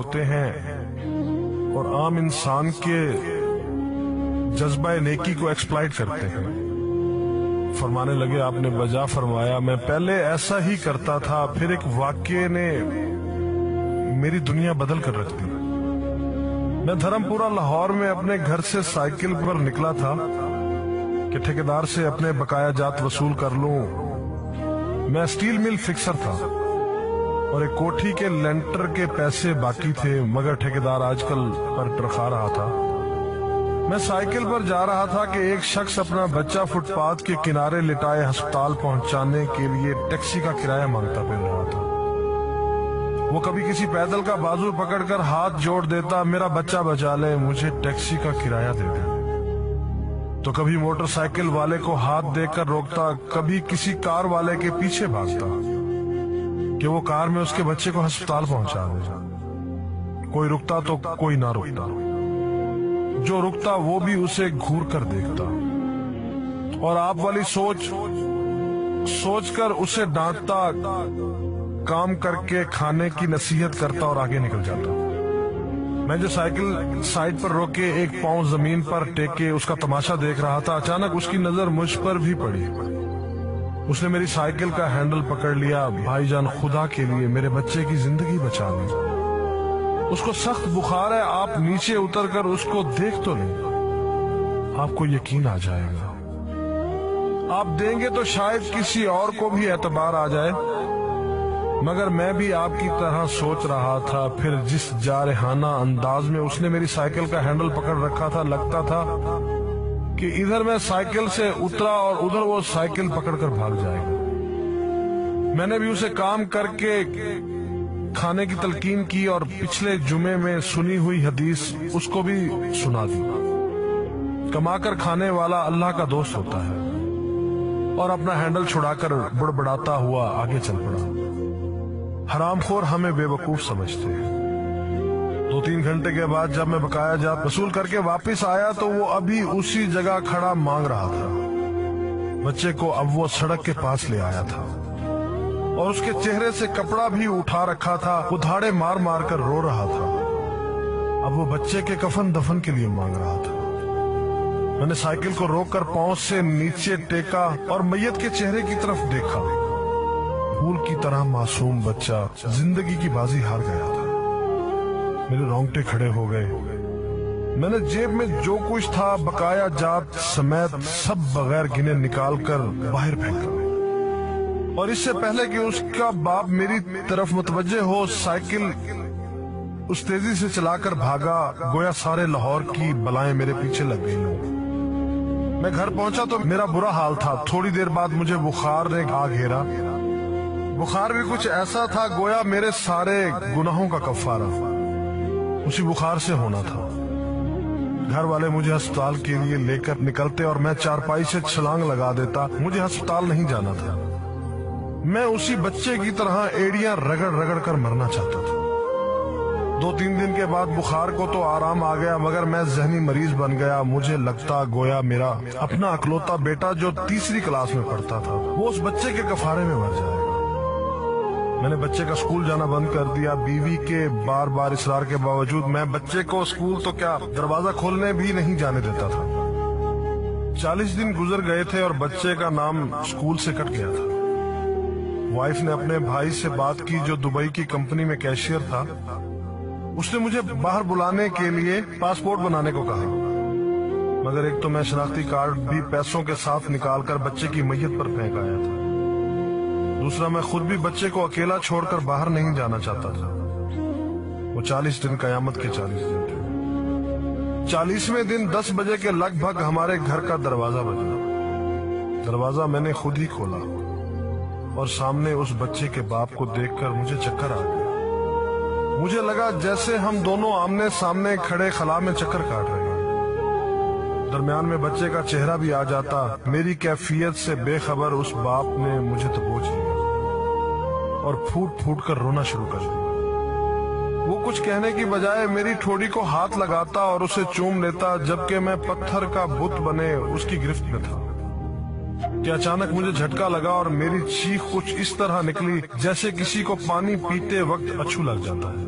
ہوتے ہیں اور عام انسان کے جذبہ نیکی کو ایکسپلائٹ کرتے ہیں۔ فرمانے لگے آپ نے بجا فرمایا میں پہلے ایسا ہی کرتا تھا، پھر ایک واقعے نے میری دنیا بدل کر رکھ دی۔ میں دھرم پورہ لاہور میں اپنے گھر سے سائیکل پر نکلا تھا کہ ٹھیکیدار سے اپنے بقایا جات وصول کر لوں۔ میں اسٹیل مل فکسر تھا اور ایک کوٹھی کے لینٹر کے پیسے باقی تھے، مگر ٹھیکیدار آج کل پر ٹرخا رہا تھا۔ میں سائیکل پر جا رہا تھا کہ ایک شخص اپنا بچہ فٹ پاتھ کے کنارے لٹائے ہسپتال پہنچانے کے لیے ٹیکسی کا کرایہ مانگتا پھر رہا تھا۔ وہ کبھی کسی پیدل کا بازو پکڑ کر ہاتھ جوڑ دیتا، میرا بچہ بچا لے، مجھے ٹیکسی کا کرایہ دے دے، تو کبھی موٹر سائیکل والے کو ہاتھ دے کر روکتا، کبھی کسی کار والے کے پیچھے بھاگتا کہ وہ کار میں اس کے بچے کو ہسپتال پہنچا دے۔ کوئی رکتا تو کوئی نہ رکتا، جو رکتا وہ بھی اسے گھور کر دیکھتا اور آپ والی سوچ کر اسے ڈانٹتا، کام کر کے کھانے کی نصیحت کرتا اور آگے نکل جاتا۔ میں جو سائیکل سائیڈ پر روکے ایک پاؤں زمین پر ٹیکے اس کا تماشا دیکھ رہا تھا، اچانک اس کی نظر مجھ پر بھی پڑی۔ اس نے میری سائیکل کا ہینڈل پکڑ لیا۔ بھائی جان خدا کے لیے میرے بچے کی زندگی بچا لی، اس کو سخت بخار ہے، آپ نیچے اتر کر اس کو دیکھ تو لیں، آپ کو یقین آ جائے گا۔ آپ دیں گے تو شاید کسی اور کو بھی اعتبار آ جائے، مگر میں بھی آپ کی طرح سوچ رہا تھا۔ پھر جس جارحانہ انداز میں اس نے میری سائیکل کا ہینڈل پکڑ رکھا تھا، لگتا تھا کہ ادھر میں سائیکل سے اترا اور ادھر وہ سائیکل پکڑ کر بھاگ جائے گا۔ میں نے بھی اسے کام کر کے کھانے کی تلقین کی اور پچھلے جمعے میں سنی ہوئی حدیث اس کو بھی سنا دی۔ کما کر کھانے والا اللہ کا دوست ہوتا ہے، اور اپنا ہینڈل چھڑا کر بڑبڑاتا ہوا آگے چل پڑا۔ حرام خور ہمیں بے وقوف سمجھتے ہیں۔ 2-3 گھنٹے کے بعد جب میں بقایا جات وصول کر کے واپس آیا تو وہ ابھی اسی جگہ کھڑا مانگ رہا تھا۔ بچے کو اب وہ سڑک کے پاس لے آیا تھا اور اس کے چہرے سے کپڑا بھی اٹھا رکھا تھا، وہ دھاڑے مار مار کر رو رہا تھا۔ اب وہ بچے کے کفن دفن کے لیے مانگ رہا تھا۔ میں نے سائیکل کو روک کر پاؤں سے نیچے ٹیکا اور میت کے چہرے کی طرف دیکھا۔ پھول کی طرح معصوم بچہ زندگی کی بازی ہار گیا تھا۔ میرے رونگٹے کھڑے ہو گئے۔ میں نے جیب میں جو کچھ تھا بقایا جات سمیت سب بغیر گنے نکال کر باہر پھینکا، اور اس سے پہلے کہ اس کا باپ میری طرف متوجہ ہو، سائیکل اس تیزی سے چلا کر بھاگا گویا سارے لاہور کی بلائیں میرے پیچھے لگ گئی ہوں۔ میں گھر پہنچا تو میرا برا حال تھا۔ تھوڑی دیر بعد مجھے بخار نے آ گھیرا۔ بخار بھی کچھ ایسا تھا گویا میرے سارے گناہوں کا کفارہ اسی بخار سے ہونا تھا۔ گھر والے مجھے ہسپتال کے لیے لے کر نکلتے اور میں چارپائی سے چھلانگ لگا دیتا۔ مجھے ہسپتال نہیں جانا تھا، میں اسی بچے کی طرح ایڑیاں رگڑ رگڑ کر مرنا چاہتا تھا۔ 2-3 دن کے بعد بخار کو تو آرام آ گیا، مگر میں ذہنی مریض بن گیا۔ مجھے لگتا گویا میرا اپنا اکلوتا بیٹا جو 3ری کلاس میں پڑھتا تھا وہ اس بچے کے کفارے میں مر جائے گا۔ میں نے بچے کا اسکول جانا بند کر دیا۔ بیوی کے بار بار اصرار کے باوجود میں بچے کو اسکول تو کیا دروازہ کھولنے بھی نہیں جانے دیتا تھا۔ 40 دن گزر گئے تھے اور بچے کا نام اسکول سے کٹ گیا تھا۔ وائف نے اپنے بھائی سے بات کی جو دبئی کی کمپنی میں کیشیئر تھا۔ اس نے مجھے باہر بلانے کے لیے پاسپورٹ بنانے کو کہا، مگر ایک تو میں شناختی کارڈ بھی پیسوں کے ساتھ نکال کر بچے کی میت پر پھینک آیا تھا، دوسرا میں خود بھی بچے کو اکیلا چھوڑ کر باہر نہیں جانا چاہتا تھا۔ وہ 40 دن قیامت کے 40 دن تھے۔ 40ویں دن 10 بجے کے لگ بھگ ہمارے گھر کا دروازہ بجا۔ دروازہ میں نے خود ہی کھولا اور سامنے اس بچے کے باپ کو دیکھ کر مجھے چکر آ گیا۔ مجھے لگا جیسے ہم دونوں آمنے سامنے کھڑے خلا میں چکر کاٹ رہے ہیں۔ درمیان میں بچے کا چہرہ بھی آ جاتا۔ میری کیفیت سے بے خبر اس باپ نے مجھے دبوچ لیا اور پھوٹ پھوٹ کر رونا شروع کر دیا۔ وہ کچھ کہنے کی بجائے میری ٹھوڑی کو ہاتھ لگاتا اور اسے چوم لیتا، جبکہ میں پتھر کا بت بنے اس کی گرفت میں تھا کہ اچانک مجھے جھٹکا لگا اور میری چیخ کچھ اس طرح نکلی جیسے کسی کو پانی پیتے وقت اچھو لگ جاتا ہے۔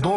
2